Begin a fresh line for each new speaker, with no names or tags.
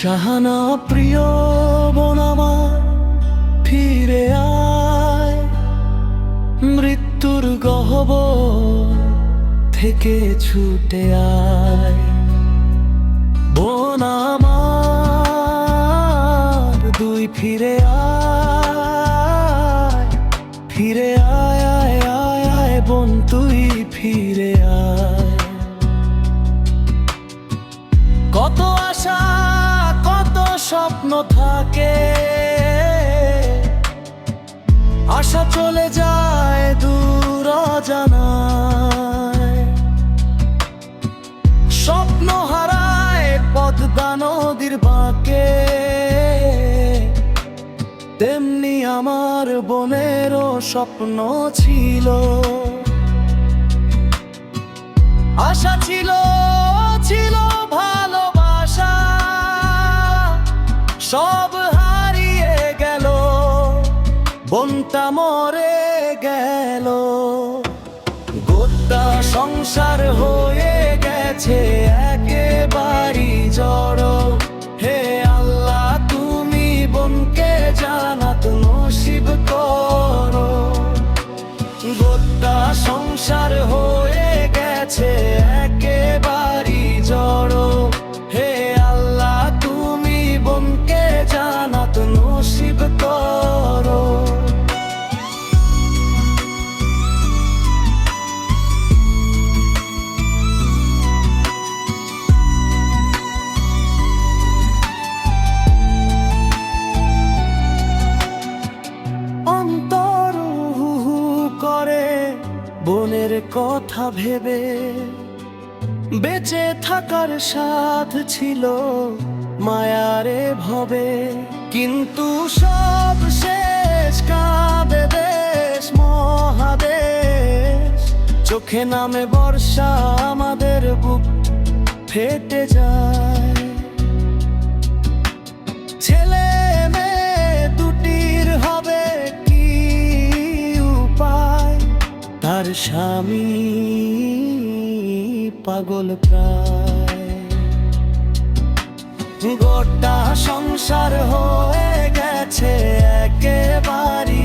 শাহানা প্রিয় বোন আমার, ফিরে আয়, মৃত্যুর গহ্বর থেকে ছুটে আয়। বোন আমার দুই ফিরে আয়, ফিরে আয় আয় আয় আয় বোন তুই ফিরে আয়। কত আশা কত স্বপ্ন থাকে, আশা চলে যায় দূর অজানায়, স্বপ্ন হারায় পদ্মা নদীর বাঁকে। তেমনি আমার বোনেরও স্বপ্ন ছিল, আশা ছিল, ছিল ভালোবাসা, সব হারিয়ে গেল, বোনটা মরে গেল। গোটা সংসার হয়ে গেছে একেবারে জড়ো। হে আল্লাহ তুমি বোনকে জান্নাত নসিব করো। গোটা সংসার হয়ে গেছে একেবারে জড়ো। হে আল্লাহ তুমি বোনকে জান্নাত নসিব করো। অন্তর হু হু করে বোনের কথা ভেবে, বেঁচে থাকার সাথ ছিল মায়ারে ভবে। কিন্তু সব শেষ, কাঁদে দেশ মহাদেশ, চোখে নামে বর্ষা আমাদের বুক ফেটে যায়। ছেলে মেয়ে দুটির হবে কি উপায়, তার স্বামী পাগল প্রায়। গোটা সংসার হয়ে গেছে একেবারে